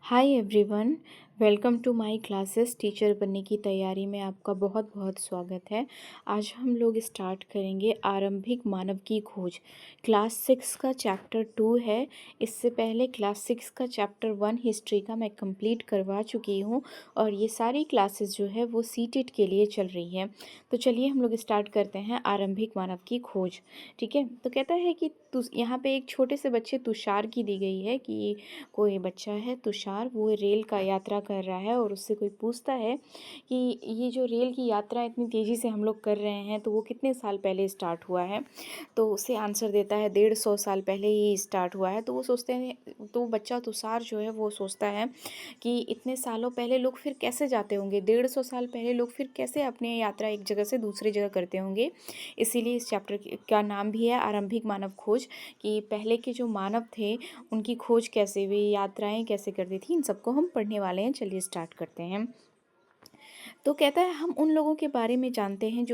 Hi everyone, welcome to my classes. Teacher बनने की तैयारी में आपका बहुत बहुत स्वागत है। आज हम लोग स्टार्ट करेंगे आरंभिक मानव की खोज। क्लास 6 का चैप्टर 2 है। इससे पहले क्लास 6 का चैप्टर 1 हिस्ट्री का मैं कंप्लीट करवा चुकी हूँ और ये सारी क्लासेस जो है वो सीटेट के लिए चल रही है। तो चलिए हम लोग स्टार्ट करते हैं आरंभिक मानव की खोज। ठीक है, तो कहता है कि यहाँ पे एक छोटे से बच्चे तुषार की दी गई है कि कोई बच्चा है तुषार, वो रेल का यात्रा कर रहा है और उससे कोई पूछता है कि ये जो रेल की यात्रा इतनी तेज़ी से हम लोग कर रहे हैं तो वो कितने साल पहले स्टार्ट हुआ है। तो उसे आंसर देता है 150 साल पहले ही स्टार्ट हुआ है। तो वो सोचते हैं, तो बच्चा तुषार जो है वो सोचता है कि इतने सालों पहले लोग फिर कैसे जाते होंगे, 150 साल पहले लोग फिर कैसे अपनी यात्रा एक जगह से दूसरी जगह करते होंगे। इसीलिए इस चैप्टर का नाम भी है आरंभिक मानव खोज, कि पहले के जो मानव थे उनकी खोज कैसे हुई, यात्राएं कैसे करती थी, इन सबको हम पढ़ने वाले हैं। चलिए स्टार्ट करते हैं। तो कहता है हम उन लोगों के बारे में जानते हैं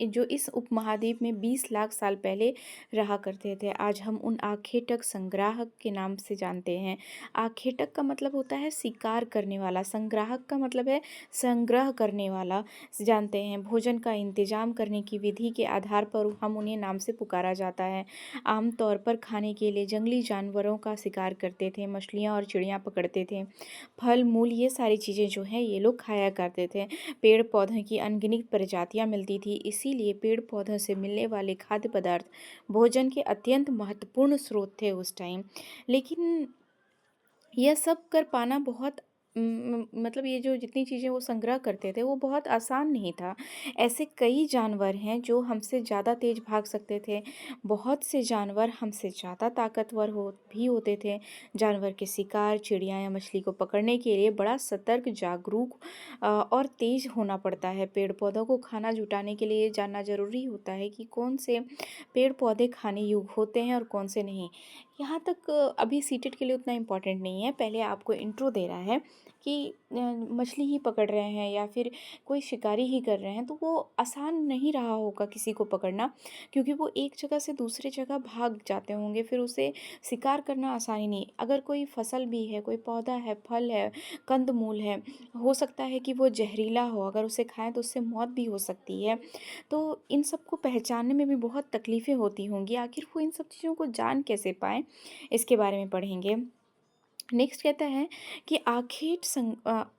जो इस उपमहाद्वीप में 20 लाख साल पहले रहा करते थे। आज हम उन आखेटक संग्राहक के नाम से जानते हैं। आखेटक का मतलब होता है शिकार करने वाला, संग्राहक का मतलब है संग्रह करने वाला। जानते हैं भोजन का इंतजाम करने की विधि के आधार पर हम उन्हें नाम से पुकारा जाता है। आमतौर पर खाने के लिए जंगली जानवरों का शिकार करते थे, मछलियाँ और चिड़ियाँ पकड़ते थे। फल मूल ये सारी चीज़ें जो हैं ये लोग खाया करते थे। पेड़ पौधों की अनगिनत प्रजातियां मिलती थी, इसीलिए पेड़ पौधों से मिलने वाले खाद्य पदार्थ भोजन के अत्यंत महत्वपूर्ण स्रोत थे उस टाइम। लेकिन यह सब कर पाना बहुत मतलब ये जो जितनी चीज़ें वो संग्रह करते थे वो बहुत आसान नहीं था। ऐसे कई जानवर हैं जो हमसे ज़्यादा तेज भाग सकते थे। बहुत से जानवर हमसे ज़्यादा ताकतवर भी होते थे। जानवर के शिकार, चिड़िया या मछली को पकड़ने के लिए बड़ा सतर्क, जागरूक और तेज होना पड़ता है। पेड़ पौधों को खाना जुटाने के लिए जानना जरूरी होता है कि कौन से पेड़ पौधे खाने योग्य होते हैं और कौन से नहीं। यहाँ तक अभी सीटेट के लिए उतना इम्पोर्टेंट नहीं है। पहले आपको इंट्रो दे रहा है कि मछली ही पकड़ रहे हैं या फिर कोई शिकारी ही कर रहे हैं, तो वो आसान नहीं रहा होगा किसी को पकड़ना, क्योंकि वो एक जगह से दूसरी जगह भाग जाते होंगे, फिर उसे शिकार करना आसानी नहीं। अगर कोई फसल भी है, कोई पौधा है, फल है, कंदमूल है, हो सकता है कि वो जहरीला हो, अगर उसे खाएं तो उससे मौत भी हो सकती है। तो इन सबको पहचानने में भी बहुत तकलीफ़ें होती होंगी। आखिर वो इन सब चीज़ों को जान कैसे पाएँ, इसके बारे में पढ़ेंगे। नेक्स्ट कहता है कि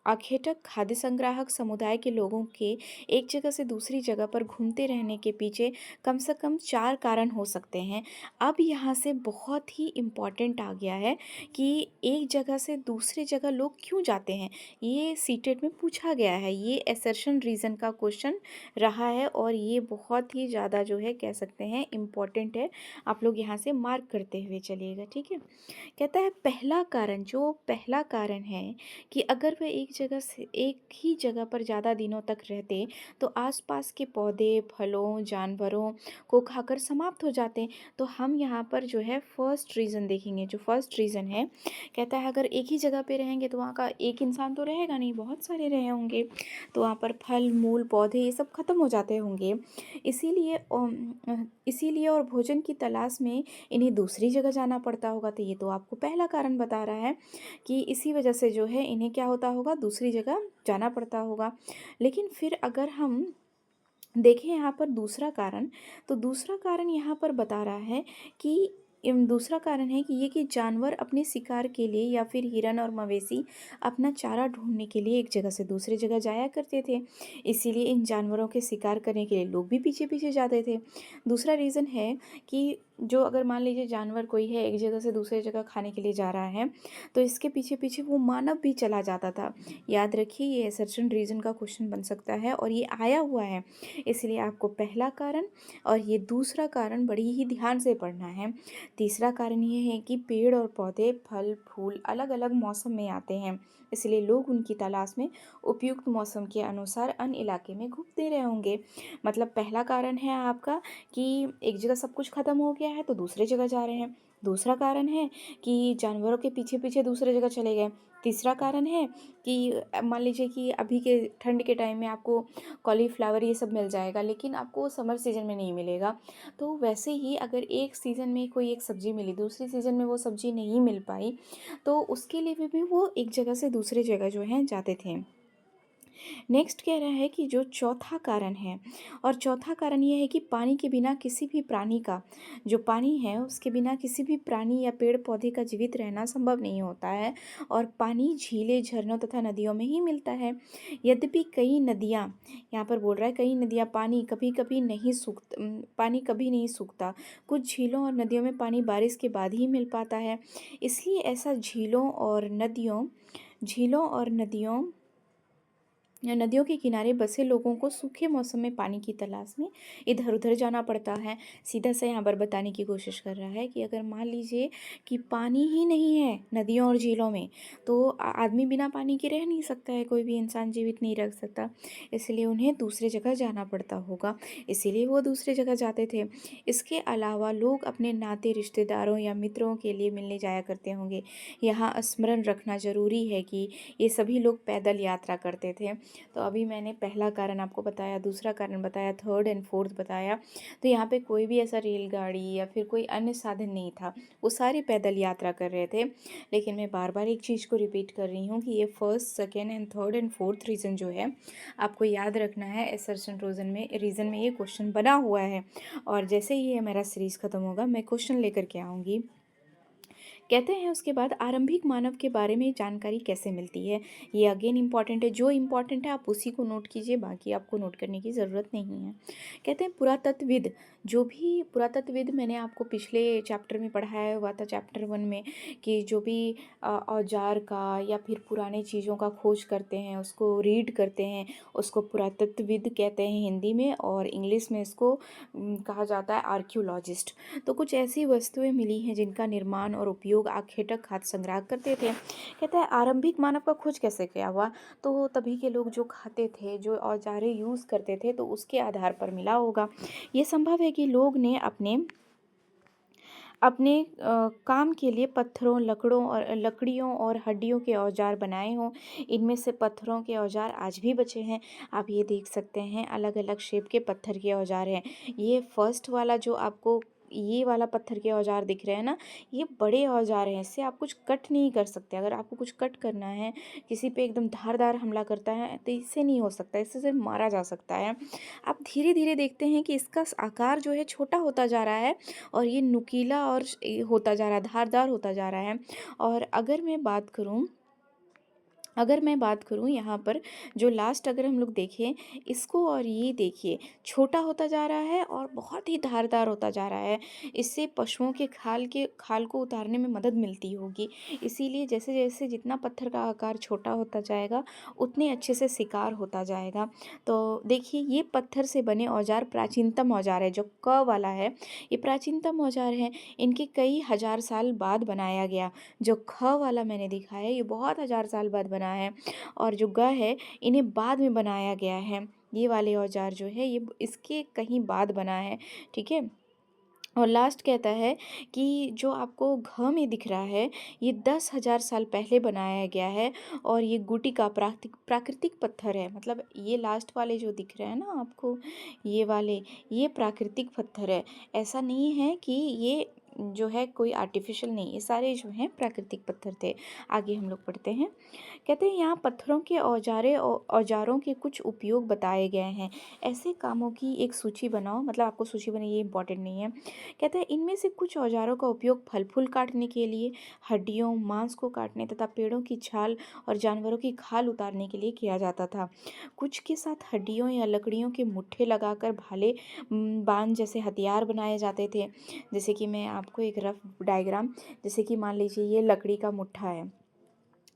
आखेटक खाद्य संग्राहक समुदाय के लोगों के एक जगह से दूसरी जगह पर घूमते रहने के पीछे कम से कम 4 कारण हो सकते हैं। अब यहाँ से बहुत ही इम्पॉर्टेंट आ गया है कि एक जगह से दूसरी जगह लोग क्यों जाते हैं। ये सीटेट में पूछा गया है, ये एसर्शन रीज़न का क्वेश्चन रहा है और ये बहुत ही ज़्यादा जो है कह सकते हैं इम्पॉर्टेंट है। आप लोग यहाँ से मार्क करते हुए चलिएगा, ठीक है। कहता है पहला कारण है कि अगर वह एक जगह से एक ही जगह पर ज़्यादा दिनों तक रहते तो आसपास के पौधे, फलों, जानवरों को खाकर समाप्त हो जाते। तो हम यहाँ पर जो है फर्स्ट रीज़न देखेंगे। जो फर्स्ट रीज़न है, कहता है अगर एक ही जगह पे रहेंगे तो वहाँ का एक इंसान तो रहेगा नहीं, बहुत सारे रहे होंगे, तो वहाँ पर फल मूल पौधे ये सब खत्म हो जाते होंगे। इसीलिए और भोजन की तलाश में इन्हें दूसरी जगह जाना पड़ता होगा। तो ये तो आपको पहला कारण बता रहा है कि इसी वजह से जो है इन्हें क्या होता होगा, दूसरी जगह जाना पड़ता होगा। लेकिन फिर अगर हम देखें यहाँ पर दूसरा कारण, तो दूसरा कारण यहाँ पर बता रहा है कि दूसरा कारण है कि ये कि जानवर अपने शिकार के लिए या फिर हिरन और मवेशी अपना चारा ढूंढने के लिए एक जगह से दूसरी जगह जाया करते थे। इसीलिए इन जानवरों के शिकार करने के लिए लोग भी पीछे पीछे जाते थे। दूसरा रीज़न है कि जो अगर मान लीजिए जानवर कोई है एक जगह से दूसरी जगह खाने के लिए जा रहा है, तो इसके पीछे पीछे वो मानव भी चला जाता था। याद रखिए ये सर्चन रीज़न का क्वेश्चन बन सकता है और ये आया हुआ है, इसलिए आपको पहला कारण और ये दूसरा कारण बड़ी ही ध्यान से पढ़ना है। तीसरा कारण ये है कि पेड़ और पौधे, फल फूल अलग अलग मौसम में आते हैं, इसलिए लोग उनकी तलाश में उपयुक्त मौसम के अनुसार अन्य इलाके में घूमते रहे होंगे। मतलब पहला कारण है आपका कि एक जगह सब कुछ ख़त्म हो गया है तो दूसरी जगह जा रहे हैं। दूसरा कारण है कि जानवरों के पीछे पीछे दूसरे जगह चले गए। तीसरा कारण है कि मान लीजिए कि अभी के ठंड के टाइम में आपको कॉलीफ्लावर ये सब मिल जाएगा, लेकिन आपको वो समर सीजन में नहीं मिलेगा। तो वैसे ही अगर एक सीज़न में कोई एक सब्ज़ी मिली, दूसरी सीज़न में वो सब्ज़ी नहीं मिल पाई, तो उसके लिए भी वो एक जगह से दूसरी जगह जो है जाते थे। नेक्स्ट कह रहा है कि जो चौथा कारण है, और चौथा कारण ये है कि पानी के बिना किसी भी प्राणी का, जो पानी है उसके बिना किसी भी प्राणी या पेड़ पौधे का जीवित रहना संभव नहीं होता है, और पानी झीलें, झरनों तथा नदियों में ही मिलता है। यद्यपि कई नदियाँ, यहाँ पर बोल रहा है कई नदियाँ पानी कभी नहीं सूखता। कुछ झीलों और नदियों में पानी बारिश के बाद ही मिल पाता है। इसलिए ऐसा झीलों और नदियों या नदियों के किनारे बसे लोगों को सूखे मौसम में पानी की तलाश में इधर उधर जाना पड़ता है। सीधा सा यहाँ पर बताने की कोशिश कर रहा है कि अगर मान लीजिए कि पानी ही नहीं है नदियों और झीलों में, तो आदमी बिना पानी के रह नहीं सकता है, कोई भी इंसान जीवित नहीं रह सकता। इसलिए उन्हें दूसरी जगह जाना पड़ता होगा, इसीलिए वो दूसरी जगह जाते थे। इसके अलावा लोग अपने नाते रिश्तेदारों या मित्रों के लिए मिलने जाया करते होंगे। यहाँ स्मरण रखना ज़रूरी है कि ये सभी लोग पैदल यात्रा करते थे। तो अभी मैंने पहला कारण आपको बताया, दूसरा कारण बताया, थर्ड एंड फोर्थ बताया। तो यहाँ पे कोई भी ऐसा रेलगाड़ी या फिर कोई अन्य साधन नहीं था, वो सारे पैदल यात्रा कर रहे थे। लेकिन मैं बार बार एक चीज़ को रिपीट कर रही हूँ कि ये first, second and third and fourth reason जो है आपको याद रखना है। असर्शन रीज़न में ये क्वेश्चन बना हुआ है, और जैसे ही ये मेरा सीरीज़ ख़त्म होगा मैं क्वेश्चन लेकर के आऊँगी। कहते हैं उसके बाद आरंभिक मानव के बारे में जानकारी कैसे मिलती है। ये अगेन इम्पॉर्टेंट है, जो इम्पॉर्टेंट है आप उसी को नोट कीजिए, बाकी आपको नोट करने की ज़रूरत नहीं है। कहते हैं पुरातत्वविद, जो भी पुरातत्वविद मैंने आपको पिछले चैप्टर में पढ़ाया हुआ था, चैप्टर 1 में, कि जो भी औजार का या फिर पुराने चीज़ों का खोज करते हैं, उसको रीड करते हैं, उसको पुरातत्वविद कहते हैं हिंदी में, और इंग्लिश में इसको कहा जाता है आर्कियोलॉजिस्ट। तो कुछ ऐसी वस्तुएं मिली हैं जिनका निर्माण और उपयोग आखेटक खाद्य संग्रह करते थे। कहता है आरंभिक मानव का खोज कैसे किया हुआ, तो तभी के लोग जो खाते थे, जो औजारें यूज़ करते थे, तो उसके आधार पर मिला होगा। ये संभव है कि लोग ने अपने अपने काम के लिए पत्थरों, लकड़ियों और हड्डियों के औजार बनाए हों। इनमें से पत्थरों के औजार आज भी बचे हैं। आप ये देख सकते हैं अलग अलग शेप के पत्थर के औजार हैं। ये फर्स्ट वाला जो आपको ये वाला पत्थर के औजार दिख रहे हैं ना, ये बड़े औजार हैं, इससे आप कुछ कट नहीं कर सकते। अगर आपको कुछ कट करना है, किसी पे एकदम धारदार हमला करता है, तो इससे नहीं हो सकता, इससे सिर्फ मारा जा सकता है। आप धीरे धीरे देखते हैं कि इसका आकार जो है छोटा होता जा रहा है, और ये नुकीला और होता जा रहा है, धारदार होता जा रहा है। और अगर मैं बात करूँ यहाँ पर, जो लास्ट अगर हम लोग देखें इसको, और ये देखिए छोटा होता जा रहा है और बहुत ही धारदार होता जा रहा है। इससे पशुओं के खाल को उतारने में मदद मिलती होगी। इसीलिए जैसे जैसे जितना पत्थर का आकार छोटा होता जाएगा, उतने अच्छे से शिकार होता जाएगा। तो देखिए ये पत्थर से बने औजार प्राचीनतम औजार है, जो क वाला है ये प्राचीनतम औजार है। इनके कई हजार साल बाद बनाया गया। जो ख वाला मैंने दिखाया ये बहुत हजार साल बाद बना है, और जो ग है इन्हें बाद में बनाया गया है। ये वाले औजार जो है ये इसके कहीं बाद बना है, ठीक है। और लास्ट कहता है कि जो आपको घ में दिख रहा है ये 10,000 साल पहले बनाया गया है, और ये गुटी का प्राकृतिक पत्थर है। मतलब ये लास्ट वाले जो दिख रहे हैं ना आपको, ये वाले, ये प्राकृतिक पत्थर है। ऐसा नहीं है कि ये जो है कोई आर्टिफिशियल नहीं, ये सारे जो हैं प्राकृतिक पत्थर थे। आगे हम लोग पढ़ते हैं। कहते हैं यहाँ पत्थरों के औजारों के कुछ उपयोग बताए गए हैं। ऐसे कामों की एक सूची बनाओ, मतलब आपको सूची बनाई, ये इंपॉर्टेंट नहीं है। कहते हैं इनमें से कुछ औजारों का उपयोग फल फूल काटने के लिए, हड्डियों मांस को काटने तथा पेड़ों की छाल और जानवरों की खाल उतारने के लिए किया जाता था। कुछ के साथ हड्डियों या लकड़ियों के मुट्ठे लगाकर भाले, बांध जैसे हथियार बनाए जाते थे। जैसे कि मैं आपको एक रफ डायग्राम, जैसे कि मान लीजिए ये लकड़ी का मुट्ठा है,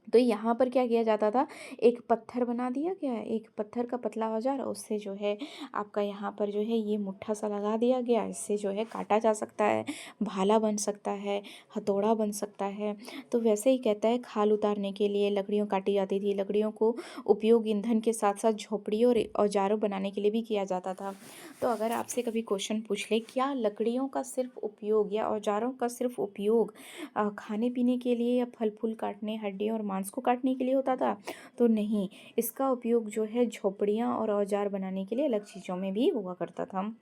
तो यहाँ पर क्या किया जाता था, एक पत्थर बना दिया गया, एक पत्थर का पतला औजार, उससे जो है आपका यहाँ पर जो है ये मुट्ठा सा लगा दिया गया, इससे जो है काटा जा सकता है, भाला बन सकता है, हथौड़ा बन सकता है। तो वैसे ही कहता है खाल उतारने के लिए लकड़ियों काटी जाती थी, लकड़ियों को उपयोग ईंधन के साथ साथ झोपड़ियों और औजारों बनाने के लिए भी किया जाता था। तो अगर आपसे कभी क्वेश्चन पूछ ले क्या लकड़ियों का सिर्फ उपयोग या औजारों का सिर्फ उपयोग खाने पीने के लिए या फल फूल काटने, हड्डियों और मांस को काटने के लिए होता था, तो नहीं, इसका उपयोग जो है झोपड़ियाँ और औजार बनाने के लिए अलग चीज़ों में भी हुआ करता था।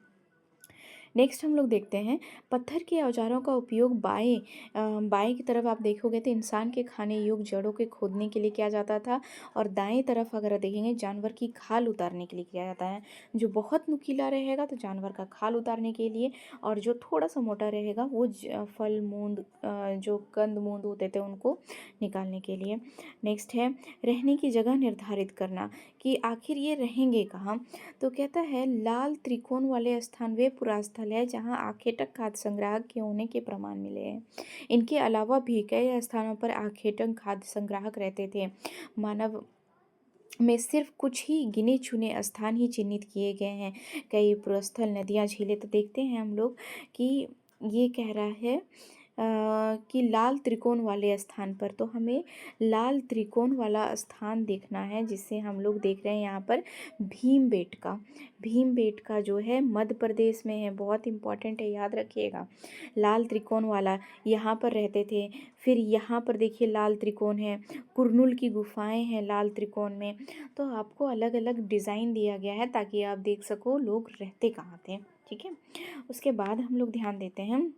नेक्स्ट हम लोग देखते हैं पत्थर के औजारों का उपयोग बाएं की तरफ आप देखोगे तो इंसान के खाने योग्य जड़ों के खोदने के लिए किया जाता था, और दाएं तरफ अगर देखेंगे जानवर की खाल उतारने के लिए किया जाता है। जो बहुत नुकीला रहेगा तो जानवर का खाल उतारने के लिए, और जो थोड़ा सा मोटा रहेगा वो फल मूंद जो कंद मूंद होते थे उनको निकालने के लिए। नेक्स्ट है रहने की जगह निर्धारित करना कि आखिर ये रहेंगे कहाँ। तो कहता है लाल त्रिकोण वाले स्थान वे पुरास्थल है जहाँ आखेटक खाद्य संग्राहक के होने के प्रमाण मिले हैं। इनके अलावा भी कई स्थानों पर आखेटक खाद्य संग्राहक रहते थे। मानव में सिर्फ कुछ ही गिने चुने स्थान ही चिन्हित किए गए हैं। कई पुरस्थल नदियाँ झीलें, तो देखते हैं हम लोग कि ये कह रहा है कि लाल त्रिकोण वाले स्थान पर, तो हमें लाल त्रिकोण वाला स्थान देखना है, जिससे हम लोग देख रहे हैं यहाँ पर भीमबेटका जो है मध्य प्रदेश में है, बहुत इंपॉर्टेंट है, याद रखिएगा। लाल त्रिकोण वाला यहाँ पर रहते थे। फिर यहाँ पर देखिए लाल त्रिकोण है, कुरनुल की गुफाएं हैं लाल त्रिकोण में। तो आपको अलग अलग डिज़ाइन दिया गया है ताकि आप देख सको लोग रहते कहाँ थे। ठीक है, उसके बाद हम लोग ध्यान देते हैं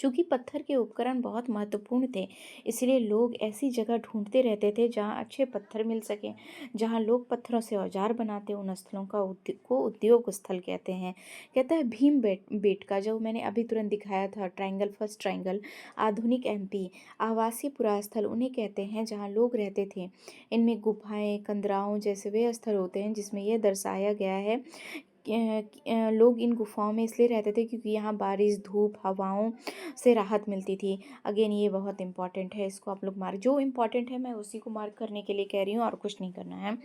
चूँकि पत्थर के उपकरण बहुत महत्वपूर्ण थे, इसलिए लोग ऐसी जगह ढूंढते रहते थे जहाँ अच्छे पत्थर मिल सकें। जहाँ लोग पत्थरों से औजार बनाते उन स्थलों को उद्योग स्थल कहते हैं। कहता है बेटका जो मैंने अभी तुरंत दिखाया था, ट्रायंगल, फर्स्ट ट्रायंगल, आधुनिक एमपी, आवासीय पुरास्थल उन्हें कहते हैं जहाँ लोग रहते थे। इनमें गुफाएं, कंदराओं जैसे वे स्थल होते हैं जिसमें यह दर्शाया गया है लोग इन गुफाओं में इसलिए रहते थे क्योंकि यहाँ बारिश, धूप, हवाओं से राहत मिलती थी। अगेन ये बहुत इंपॉर्टेंट है, इसको आप लोग मार्क, जो इंपॉर्टेंट है मैं उसी को मार्क करने के लिए कह रही हूँ और कुछ नहीं करना है।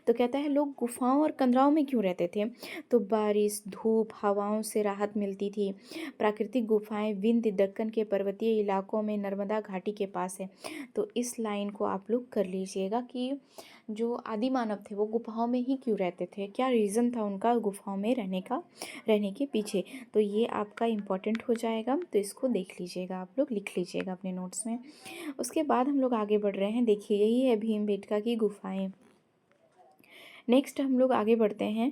तो कहता है लोग गुफाओं और कंदराओं में क्यों रहते थे, तो बारिश, धूप, हवाओं से राहत मिलती थी। प्राकृतिक गुफाएं विंध्य दक्कन के पर्वतीय इलाकों में नर्मदा घाटी के पास है। तो इस लाइन को आप लोग कर लीजिएगा कि जो आदि मानव थे वो गुफाओं में ही क्यों रहते थे, क्या रीज़न था उनका गुफाओं में रहने के पीछे। तो ये आपका इम्पॉर्टेंट हो जाएगा, तो इसको देख लीजिएगा, आप लोग लिख लीजिएगा अपने नोट्स में। उसके बाद हम लोग आगे बढ़ रहे हैं, देखिए यही है भीमबेटका की गुफाएं। नेक्स्ट हम लोग आगे बढ़ते हैं।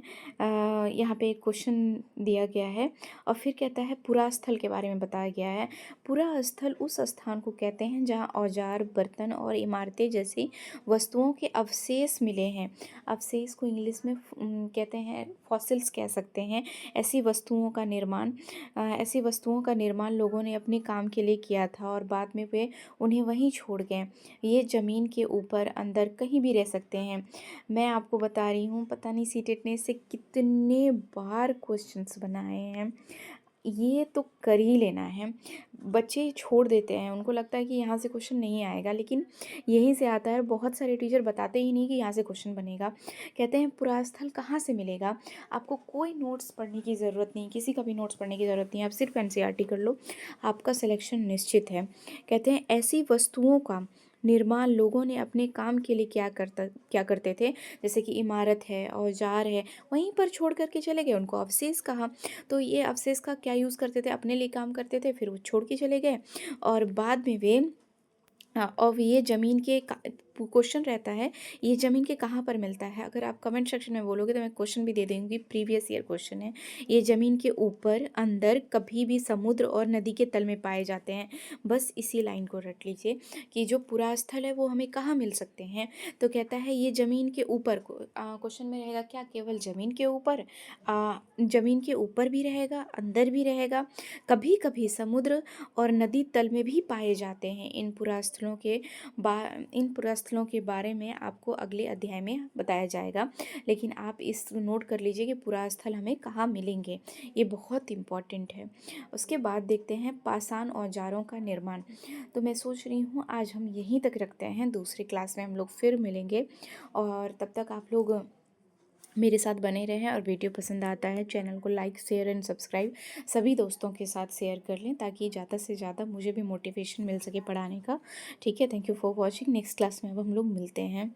यहाँ पे एक क्वेश्चन दिया गया है और फिर कहता है पुरा स्थल के बारे में बताया गया है। पुरा स्थल उस स्थान को कहते हैं जहाँ औजार, बर्तन और इमारतें जैसी वस्तुओं के अवशेष मिले हैं। अवशेष को इंग्लिश में कहते हैं फॉसिल्स कह सकते हैं। ऐसी वस्तुओं का निर्माण लोगों ने अपने काम के लिए किया था और बाद में वे उन्हें वहीं छोड़ गए। ये ज़मीन के ऊपर, अंदर कहीं भी रह सकते हैं। मैं आपको बता रही हूँ, पता नहीं सीटेट ने इससे कितने बार क्वेश्चंस बनाए हैं, ये तो कर ही लेना है। बच्चे छोड़ देते हैं, उनको लगता है कि यहाँ से क्वेश्चन नहीं आएगा, लेकिन यहीं से आता है। बहुत सारे टीचर बताते ही नहीं कि यहाँ से क्वेश्चन बनेगा। कहते हैं पुरास्थल कहाँ से मिलेगा, आपको कोई नोट्स पढ़ने की ज़रूरत नहीं, किसी का भी नोट्स पढ़ने की ज़रूरत नहीं है, आप सिर्फ एनसीईआरटी कर लो, आपका सिलेक्शन निश्चित है। कहते हैं ऐसी वस्तुओं का निर्माण लोगों ने अपने काम के लिए क्या करते थे, जैसे कि इमारत है, औजार है, वहीं पर छोड़ करके चले गए, उनको अवशेष कहा। तो ये अवशेष का क्या यूज़ करते थे, अपने लिए काम करते थे, फिर वो छोड़ के चले गए और बाद में वे और ये ज़मीन के क्वेश्चन रहता है, ये ज़मीन के कहाँ पर मिलता है। अगर आप कमेंट सेक्शन में बोलोगे तो मैं क्वेश्चन भी दे दूँगी, प्रीवियस ईयर क्वेश्चन है। ये ज़मीन के ऊपर, अंदर, कभी भी समुद्र और नदी के तल में पाए जाते हैं। बस इसी लाइन को रट लीजिए कि जो पुरास्थल है वो हमें कहाँ मिल सकते हैं। तो कहता है ये ज़मीन के ऊपर, क्वेश्चन में रहेगा क्या, केवल ज़मीन के ऊपर, ज़मीन के ऊपर भी रहेगा, अंदर भी रहेगा, कभी कभी समुद्र और नदी तल में भी पाए जाते हैं। इन पुरास्थलों स्थलों के बारे में आपको अगले अध्याय में बताया जाएगा, लेकिन आप इस नोट कर लीजिए कि पुरास्थल हमें कहाँ मिलेंगे, ये बहुत इम्पॉर्टेंट है। उसके बाद देखते हैं पाषाण औजारों का निर्माण। तो मैं सोच रही हूँ आज हम यहीं तक रखते हैं, दूसरी क्लास में हम लोग फिर मिलेंगे। और तब तक आप लोग मेरे साथ बने रहें, और वीडियो पसंद आता है चैनल को लाइक शेयर एंड सब्सक्राइब सभी दोस्तों के साथ शेयर कर लें, ताकि ज़्यादा से ज़्यादा मुझे भी मोटिवेशन मिल सके पढ़ाने का। ठीक है, thank you for watching. Next class में अब हम लोग मिलते हैं।